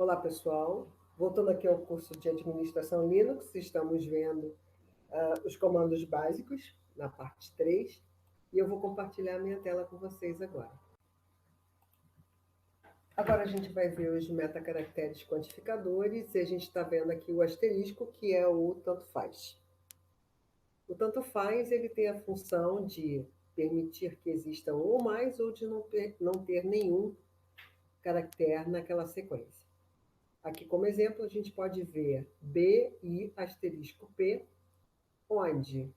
Olá, pessoal. Voltando aqui ao curso de Administração Linux, estamos vendo os comandos básicos na parte 3 e eu vou compartilhar a minha tela com vocês agora. Agora a gente vai ver os metacaracteres quantificadores e a gente está vendo aqui o asterisco, que é o tanto faz. O tanto faz, ele tem a função de permitir que exista um ou mais ou de não ter nenhum caractere naquela sequência. Aqui, como exemplo, a gente pode ver BI asterisco P, onde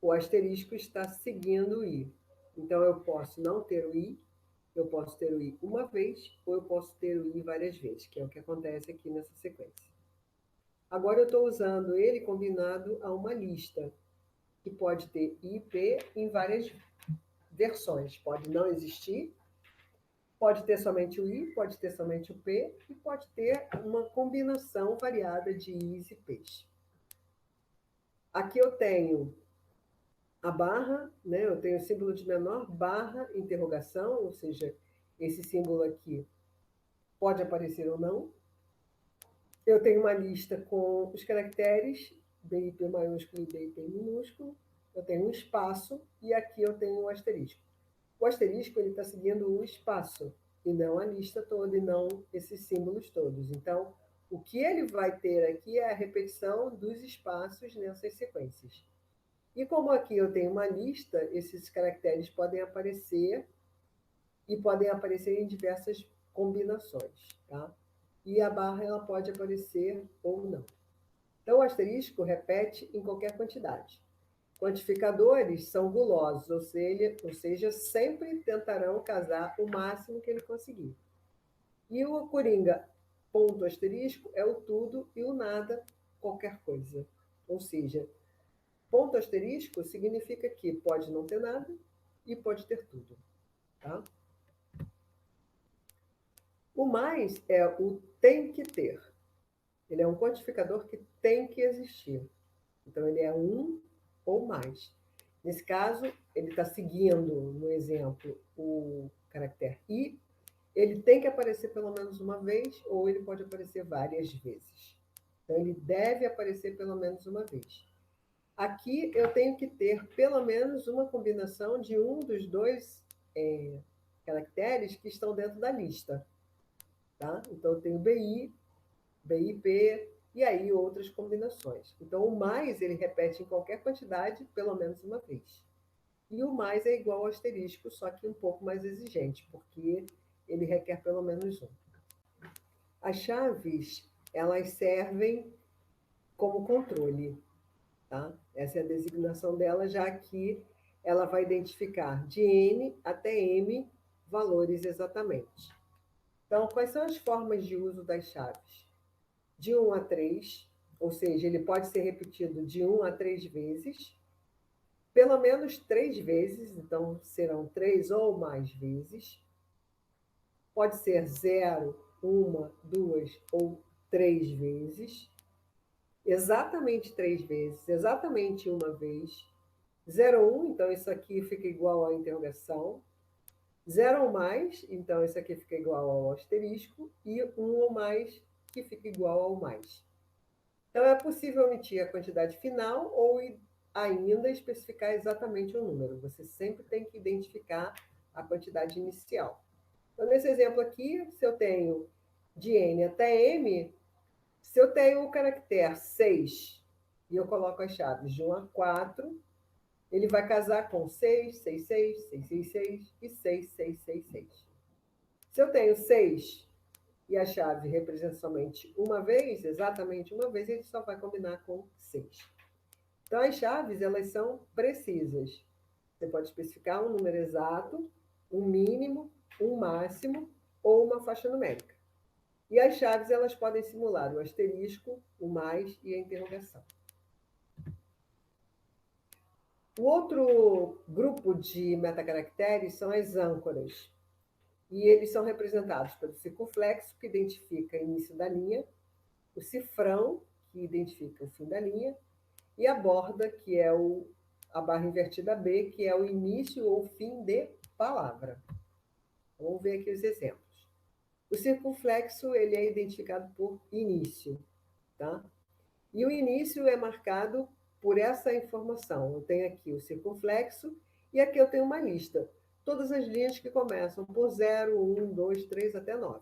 o asterisco está seguindo o I. Então, eu posso não ter o I, eu posso ter o I uma vez, ou eu posso ter o I várias vezes, que é o que acontece aqui nessa sequência. Agora, eu estou usando ele combinado a uma lista, que pode ter I e P em várias versões. Pode não existir, pode ter somente o I, pode ter somente o P, e pode ter uma combinação variada de Is e Ps. Aqui eu tenho a barra, né? Eu tenho o símbolo de menor, barra, interrogação, ou seja, esse símbolo aqui pode aparecer ou não. Eu tenho uma lista com os caracteres BIP maiúsculo e BIP minúsculo. Eu tenho um espaço e aqui eu tenho um asterisco. O asterisco está seguindo o espaço e não a lista toda e não esses símbolos todos. Então, o que ele vai ter aqui é a repetição dos espaços nessas sequências. E como aqui eu tenho uma lista, esses caracteres podem aparecer e podem aparecer em diversas combinações, tá? E a barra ela pode aparecer ou não. Então, o asterisco repete em qualquer quantidade. Quantificadores são gulosos, ou seja, sempre tentarão casar o máximo que ele conseguir. E o coringa ponto asterisco é o tudo e o nada, qualquer coisa. Ou seja, ponto asterisco significa que pode não ter nada e pode ter tudo. Tá? O mais é o tem que ter. Ele é um quantificador que tem que existir. Então, ele é um ou mais. Nesse caso, ele está seguindo, no exemplo, o caractere I. Ele tem que aparecer pelo menos uma vez ou ele pode aparecer várias vezes. Então, ele deve aparecer pelo menos uma vez. Aqui eu tenho que ter pelo menos uma combinação de um dos dois caracteres que estão dentro da lista. Tá? Então, eu tenho BI, BIP e aí outras combinações. Então, o mais ele repete em qualquer quantidade pelo menos uma vez. E o mais é igual ao asterisco, só que um pouco mais exigente, porque ele requer pelo menos um. As chaves, elas servem como controle. Tá? Essa é a designação dela, já que ela vai identificar de N até M valores exatamente. Então, quais são as formas de uso das chaves? De 1 a 3, ou seja, ele pode ser repetido de 1 a 3 vezes, pelo menos 3 vezes, então serão 3 ou mais vezes. Pode ser 0, 1, 2 ou 3 vezes. Exatamente 3 vezes, exatamente uma vez. 0, 1, então isso aqui fica igual à interrogação. 0 ou mais, então isso aqui fica igual ao asterisco. E 1 ou mais, que fica igual ao mais. Então, é possível omitir a quantidade final ou ainda especificar exatamente o número. Você sempre tem que identificar a quantidade inicial. Então, nesse exemplo aqui, se eu tenho de N até M, se eu tenho o caractere 6 e eu coloco as chaves de 1 a 4, ele vai casar com 6, 6, 6, 6, 6, 6 e 6, 6, 6, 6. Se eu tenho 6 e a chave representa somente uma vez, exatamente uma vez, ele só vai combinar com 6. Então, as chaves, elas são precisas. Você pode especificar um número exato, um mínimo, um máximo ou uma faixa numérica. E as chaves, elas podem simular o asterisco, o mais e a interrogação. O outro grupo de metacaracteres são as âncoras. E eles são representados pelo circunflexo, que identifica o início da linha, o cifrão, que identifica o fim da linha, e a borda, que é a barra invertida B, que é o início ou fim de palavra. Vamos ver aqui os exemplos. O circunflexo ele é identificado por início, tá? E o início é marcado por essa informação. Eu tenho aqui o circunflexo e aqui eu tenho uma lista. Todas as linhas que começam por 0, 1, 2, 3 até 9.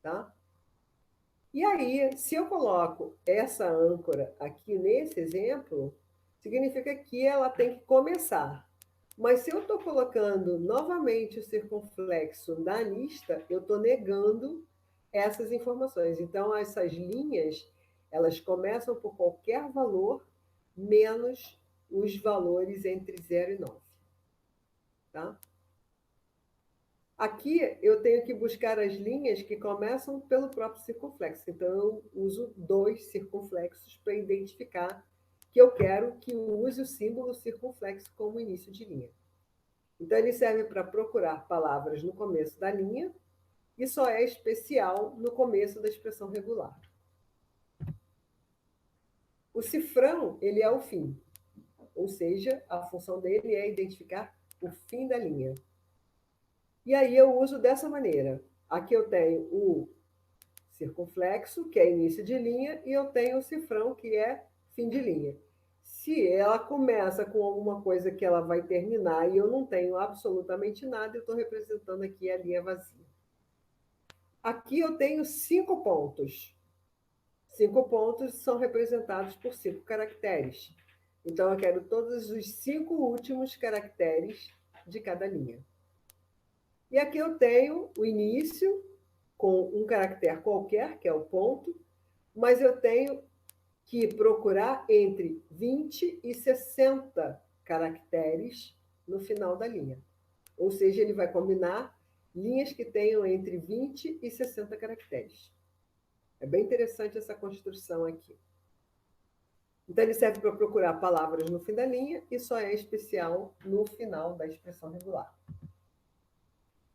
Tá? E aí, se eu coloco essa âncora aqui nesse exemplo, significa que ela tem que começar. Mas se eu estou colocando novamente o circunflexo na lista, eu estou negando essas informações. Então, essas linhas, elas começam por qualquer valor, menos os valores entre 0 e 9. Tá? Aqui eu tenho que buscar as linhas que começam pelo próprio circunflexo. Então, eu uso 2 circunflexos para identificar que eu quero que use o símbolo circunflexo como início de linha. Então, ele serve para procurar palavras no começo da linha e só é especial no começo da expressão regular. O cifrão, ele é o fim, ou seja, a função dele é identificar o fim da linha. E aí eu uso dessa maneira. Aqui eu tenho o circunflexo, que é início de linha, e eu tenho o cifrão, que é fim de linha. Se ela começa com alguma coisa que ela vai terminar e eu não tenho absolutamente nada, eu estou representando aqui a linha vazia. Aqui eu tenho 5 pontos. 5 pontos são representados por 5 caracteres. Então, eu quero todos os 5 últimos caracteres de cada linha. E aqui eu tenho o início, com um caractere qualquer, que é o ponto, mas eu tenho que procurar entre 20 e 60 caracteres no final da linha. Ou seja, ele vai combinar linhas que tenham entre 20 e 60 caracteres. É bem interessante essa construção aqui. Então, ele serve para procurar palavras no fim da linha e só é especial no final da expressão regular.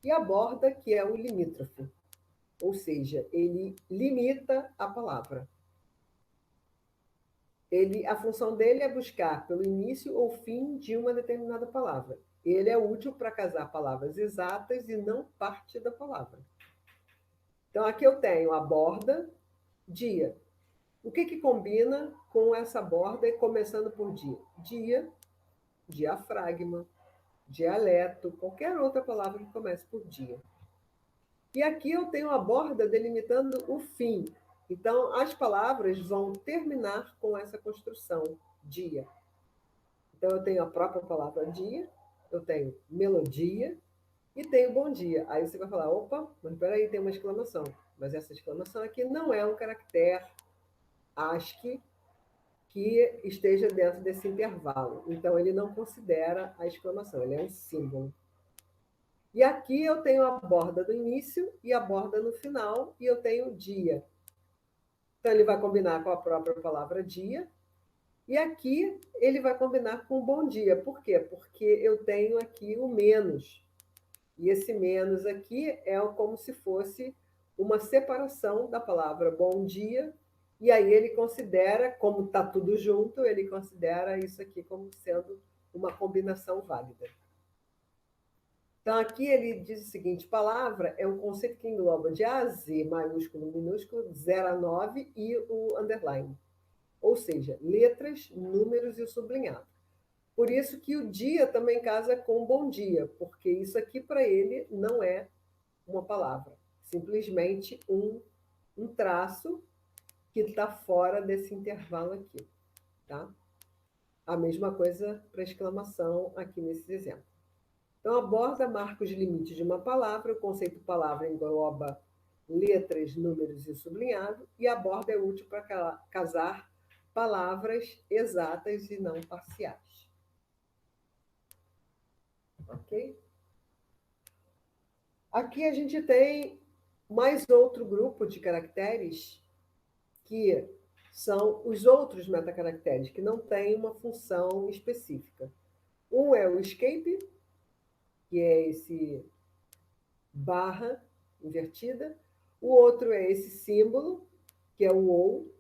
E a borda, que é o limítrofe, ou seja, ele limita a palavra. A função dele é buscar pelo início ou fim de uma determinada palavra. Ele é útil para casar palavras exatas e não parte da palavra. Então, aqui eu tenho a borda, dia. O que combina com essa borda, começando por dia? Dia, diafragma, dialeto, qualquer outra palavra que comece por dia. E aqui eu tenho a borda delimitando o fim. Então, as palavras vão terminar com essa construção, dia. Então, eu tenho a própria palavra dia, eu tenho melodia e tenho bom dia. Aí você vai falar, opa, mas peraí, tem uma exclamação. Mas essa exclamação aqui não é um caractere ASCII que esteja dentro desse intervalo. Então, ele não considera a exclamação, ele é um símbolo. E aqui eu tenho a borda do início e a borda no final, e eu tenho dia. Então, ele vai combinar com a própria palavra dia. E aqui ele vai combinar com bom dia. Por quê? Porque eu tenho aqui o menos. E esse menos aqui é como se fosse uma separação da palavra bom dia. E aí ele considera, como está tudo junto, ele considera isso aqui como sendo uma combinação válida. Então, aqui ele diz o seguinte: palavra é um conceito que engloba de A a Z, maiúsculo, minúsculo, 0 a 9 e o underline. Ou seja, letras, números e o sublinhado. Por isso que o dia também casa com bom dia, porque isso aqui para ele não é uma palavra, simplesmente um traço que está fora desse intervalo aqui. Tá? A mesma coisa para exclamação aqui nesse exemplo. Então, a borda marca os limites de uma palavra, o conceito palavra engloba letras, números e sublinhado, e a borda é útil para casar palavras exatas e não parciais. Ok? Aqui a gente tem mais outro grupo de caracteres que são os outros metacaracteres, que não têm uma função específica. Um é o escape, que é esse barra invertida. O outro é esse símbolo, que é o ou.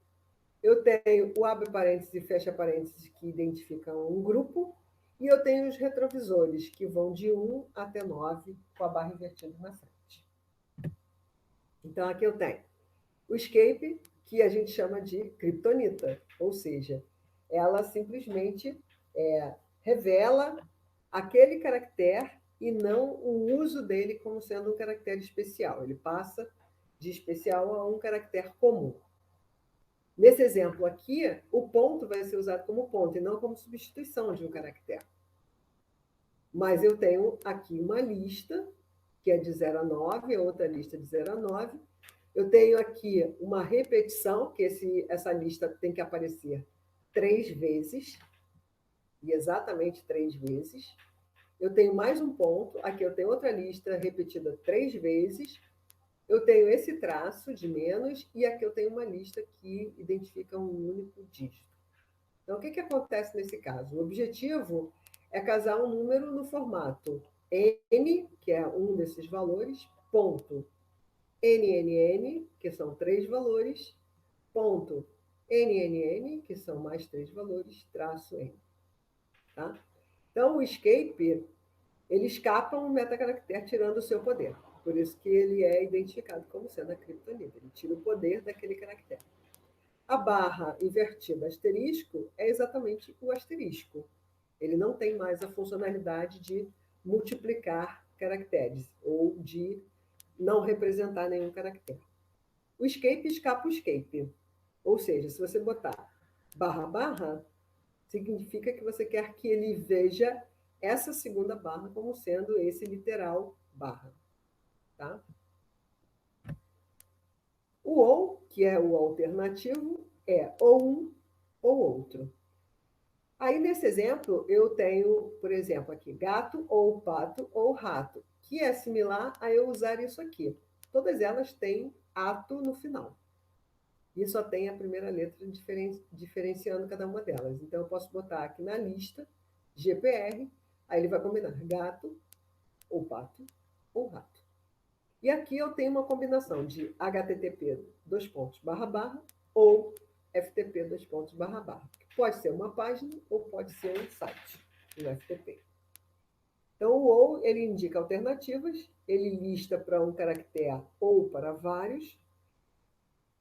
Eu tenho o abre parênteses e fecha parênteses, que identificam um grupo. E eu tenho os retrovisores, que vão de 1 até 9, com a barra invertida na frente. Então, aqui eu tenho o escape, que a gente chama de criptonita, ou seja, ela simplesmente revela aquele caractere e não o uso dele como sendo um caractere especial. Ele passa de especial a um caractere comum. Nesse exemplo aqui, o ponto vai ser usado como ponto e não como substituição de um caractere. Mas eu tenho aqui uma lista, que é de 0 a 9, outra lista de 0 a 9. Eu tenho aqui uma repetição, que essa lista tem que aparecer 3 vezes, e exatamente 3 vezes. Eu tenho mais um ponto, aqui eu tenho outra lista repetida 3 vezes. Eu tenho esse traço de menos, e aqui eu tenho uma lista que identifica um único dígito. Então, o que acontece nesse caso? O objetivo é casar um número no formato n, que é um desses valores, ponto NNN, que são 3 valores, ponto NNN, que são mais 3 valores, traço N. Tá? Então, o escape, ele escapa um metacaractere tirando o seu poder. Por isso que ele é identificado como sendo a criptonita. Ele tira o poder daquele caractere. A barra invertida asterisco é exatamente o asterisco. Ele não tem mais a funcionalidade de multiplicar caracteres ou de não representar nenhum caractere. O escape escapa o escape. Ou seja, se você botar barra barra, significa que você quer que ele veja essa segunda barra como sendo esse literal barra. Tá? O ou, que é o alternativo, é ou um ou outro. Aí, nesse exemplo, eu tenho, por exemplo, aqui, gato ou pato ou rato, que é similar a eu usar isso aqui. Todas elas têm ato no final. E só tem a primeira letra diferenciando cada uma delas. Então, eu posso botar aqui na lista, GPR, aí ele vai combinar gato, ou pato, ou rato. E aqui eu tenho uma combinação de http ou ftp que pode ser uma página ou pode ser um site, um FTP. Então, o ou, ele indica alternativas, ele lista para um caractere ou para vários,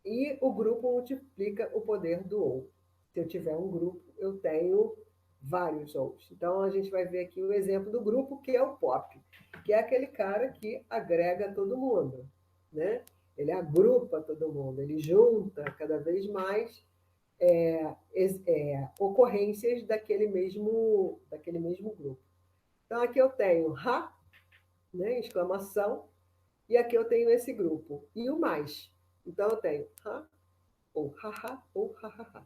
e o grupo multiplica o poder do ou. Se eu tiver um grupo, eu tenho vários ous. Então, a gente vai ver aqui o exemplo do grupo, que é o POP, que é aquele cara que agrega todo mundo, né? Ele agrupa todo mundo, ele junta cada vez mais ocorrências daquele mesmo grupo. Então, aqui eu tenho ha, né, exclamação, e aqui eu tenho esse grupo. E o mais. Então, eu tenho ha, ou haha, ou hahaha.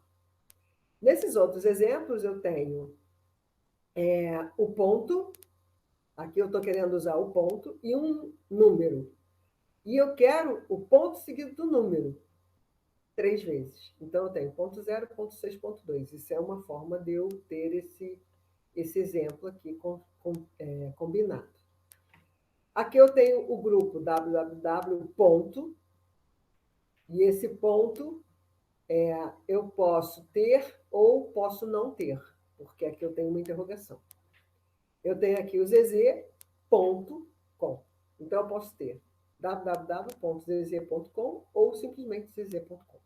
Nesses outros exemplos, eu tenho o ponto, aqui eu estou querendo usar o ponto, e um número. E eu quero o ponto seguido do número, 3 vezes. Então, eu tenho ponto 0, ponto 6, ponto 2. Isso é uma forma de eu ter esse exemplo aqui combinado. Aqui eu tenho o grupo www ponto, e esse ponto eu posso ter ou posso não ter, porque aqui eu tenho uma interrogação. Eu tenho aqui o zz.com. Então, eu posso ter www.zz.com ou simplesmente zz.com.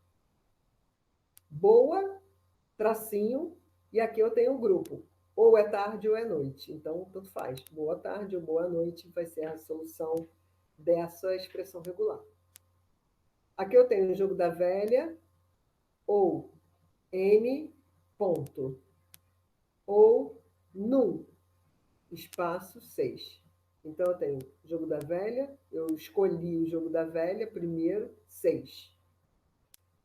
Boa, tracinho, e aqui eu tenho o grupo. Ou é tarde ou é noite. Então, tanto faz. Boa tarde ou boa noite vai ser a solução dessa expressão regular. Aqui eu tenho o jogo da velha, ou n ponto, ou num, espaço 6. Então, eu tenho jogo da velha, eu escolhi o jogo da velha primeiro, 6.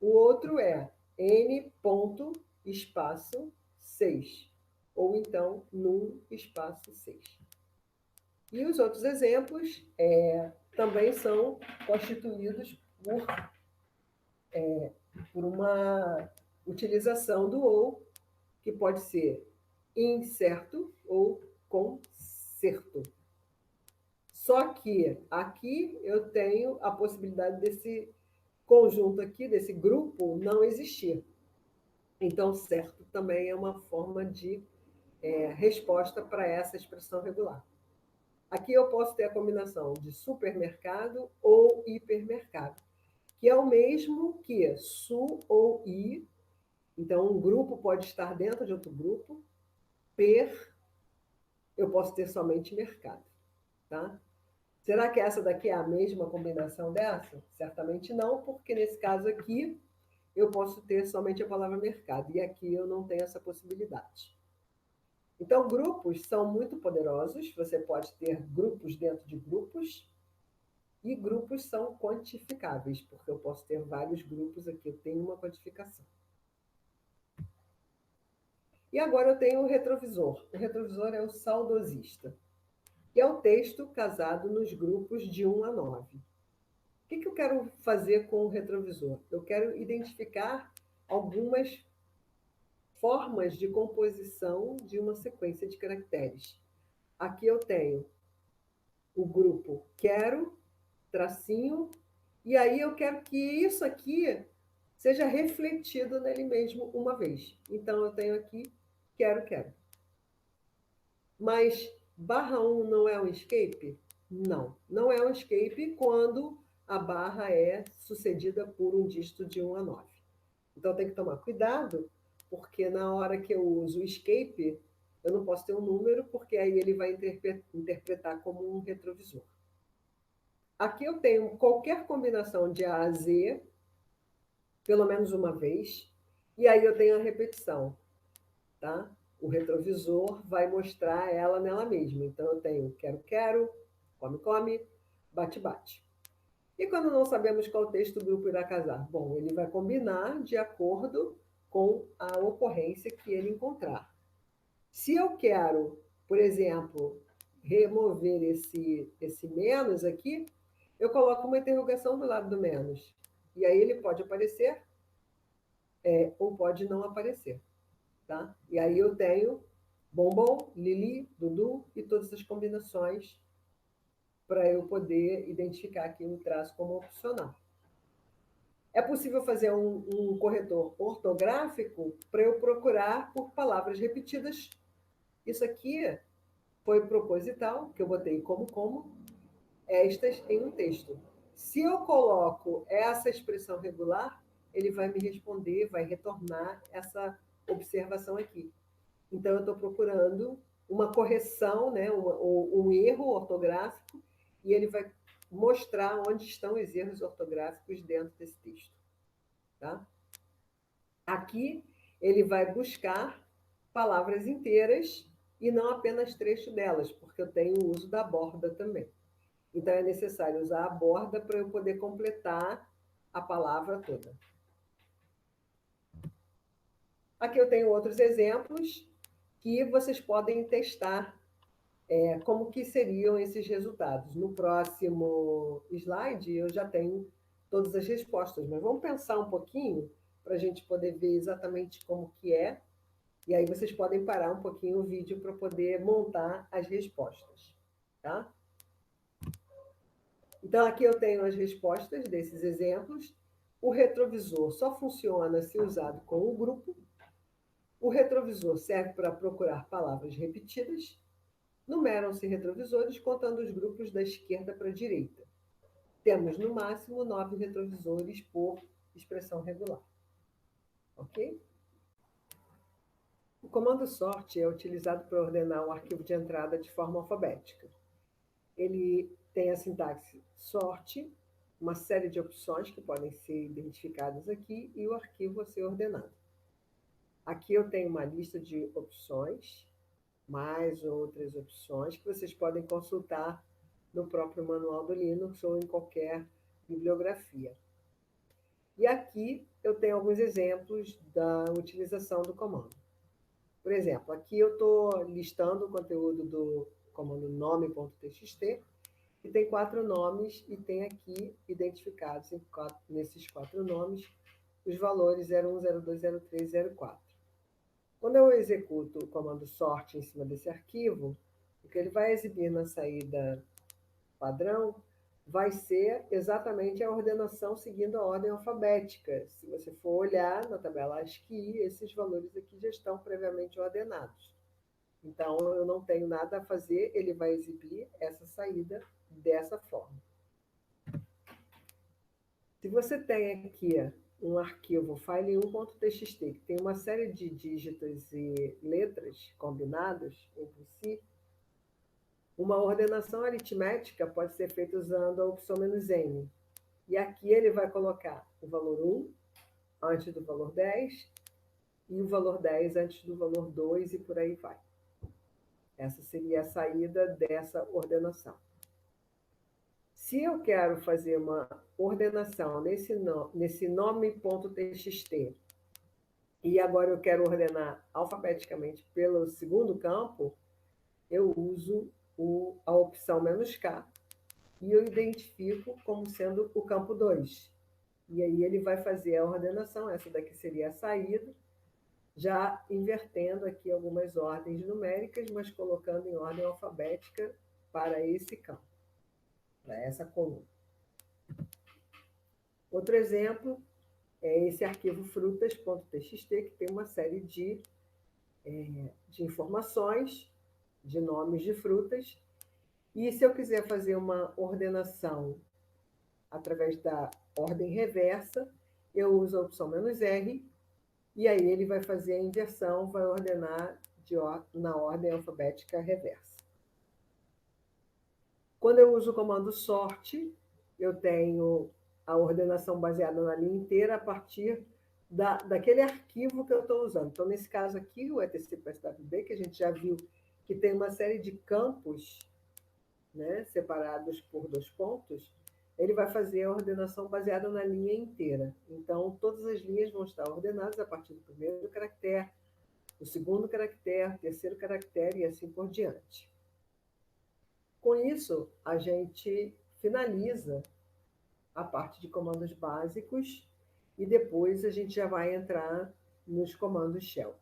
O outro é n ponto, espaço 6. Ou então, num, espaço 6. E os outros exemplos também são constituídos por uma utilização do ou, que pode ser incerto ou concerto. Só que aqui eu tenho a possibilidade desse conjunto aqui, desse grupo, não existir. Então, certo também é uma forma de resposta para essa expressão regular. Aqui eu posso ter a combinação de supermercado ou hipermercado, que é o mesmo que su ou i. Então, um grupo pode estar dentro de outro grupo. Per, eu posso ter somente mercado. Tá? Será que essa daqui é a mesma combinação dessa? Certamente não, porque nesse caso aqui eu posso ter somente a palavra mercado, e aqui eu não tenho essa possibilidade. Então, grupos são muito poderosos, você pode ter grupos dentro de grupos, e grupos são quantificáveis, porque eu posso ter vários grupos aqui, eu tenho uma quantificação. E agora eu tenho o retrovisor. O retrovisor é o saudosista, que é o texto casado nos grupos de 1 a 9. O que eu quero fazer com o retrovisor? Eu quero identificar algumas formas de composição de uma sequência de caracteres. Aqui eu tenho o grupo quero, tracinho, e aí eu quero que isso aqui seja refletido nele mesmo uma vez. Então eu tenho aqui quero, quero. Mas /1 não é um escape? Não, não é um escape quando a barra é sucedida por um dígito de 1 a 9. Então tem que tomar cuidado, porque na hora que eu uso o escape, eu não posso ter um número, porque aí ele vai interpretar como um retrovisor. Aqui eu tenho qualquer combinação de A a Z, pelo menos uma vez, e aí eu tenho a repetição, tá? O retrovisor vai mostrar ela nela mesma. Então eu tenho quero, quero, come, come, bate, bate. E quando não sabemos qual texto o grupo irá casar? Bom, ele vai combinar de acordo com a ocorrência que ele encontrar. Se eu quero, por exemplo, remover esse menos aqui, eu coloco uma interrogação do lado do menos. E aí ele pode aparecer ou pode não aparecer. Tá? E aí eu tenho bombom, Lili, Dudu e todas as combinações para eu poder identificar aqui um traço como opcional. É possível fazer um corretor ortográfico para eu procurar por palavras repetidas. Isso aqui foi proposital, que eu botei como, estas em um texto. Se eu coloco essa expressão regular, ele vai me responder, vai retornar essa observação aqui. Então, eu estou procurando uma correção, né, um erro ortográfico, e ele vai mostrar onde estão os erros ortográficos dentro desse texto. Tá? Aqui, ele vai buscar palavras inteiras e não apenas trecho delas, porque eu tenho o uso da borda também. Então, é necessário usar a borda para eu poder completar a palavra toda. Aqui eu tenho outros exemplos que vocês podem testar como que seriam esses resultados. No próximo slide, eu já tenho todas as respostas, mas vamos pensar um pouquinho para a gente poder ver exatamente como que é, e aí vocês podem parar um pouquinho o vídeo para poder montar as respostas. Tá? Então, aqui eu tenho as respostas desses exemplos. O retrovisor só funciona se usado com o grupo. O retrovisor serve para procurar palavras repetidas. Numeram-se retrovisores contando os grupos da esquerda para a direita. Temos, no máximo, 9 retrovisores por expressão regular. Ok? O comando sort é utilizado para ordenar o arquivo de entrada de forma alfabética. Ele tem a sintaxe sort, uma série de opções que podem ser identificadas aqui e o arquivo a ser ordenado. Aqui eu tenho uma lista de opções, mais outras opções que vocês podem consultar no próprio manual do Linux ou em qualquer bibliografia. E aqui eu tenho alguns exemplos da utilização do comando. Por exemplo, aqui eu estou listando o conteúdo do comando nome.txt, que tem 4 nomes e tem aqui identificados nesses 4 nomes os valores 01, 02, 03, 04. Quando eu executo o comando sort em cima desse arquivo, o que ele vai exibir na saída padrão vai ser exatamente a ordenação seguindo a ordem alfabética. Se você for olhar na tabela ASCII, esses valores aqui já estão previamente ordenados. Então, eu não tenho nada a fazer, ele vai exibir essa saída dessa forma. Se você tem aqui um arquivo file1.txt, que tem uma série de dígitos e letras combinados entre si, uma ordenação aritmética pode ser feita usando a opção "-n". E aqui ele vai colocar o valor 1 antes do valor 10 e o valor 10 antes do valor 2 e por aí vai. Essa seria a saída dessa ordenação. Se eu quero fazer uma ordenação nesse nome.txt e agora eu quero ordenar alfabeticamente pelo segundo campo, eu uso a opção "-k e eu identifico como sendo o campo 2. E aí ele vai fazer a ordenação, essa daqui seria a saída, já invertendo aqui algumas ordens numéricas, mas colocando em ordem alfabética para esse campo, para essa coluna. Outro exemplo é esse arquivo frutas.txt, que tem uma série de informações, de nomes de frutas. E se eu quiser fazer uma ordenação através da ordem reversa, eu uso a opção "-r, e aí ele vai fazer a inversão, vai ordenar na ordem alfabética reversa. Quando eu uso o comando sort, eu tenho a ordenação baseada na linha inteira a partir daquele arquivo que eu estou usando. Então, nesse caso aqui, o etc.swb, que a gente já viu que tem uma série de campos, né, separados por 2 pontos, ele vai fazer a ordenação baseada na linha inteira. Então, todas as linhas vão estar ordenadas a partir do primeiro caractere, do segundo caractere, terceiro caractere e assim por diante. Com isso, a gente finaliza a parte de comandos básicos e depois a gente já vai entrar nos comandos shell.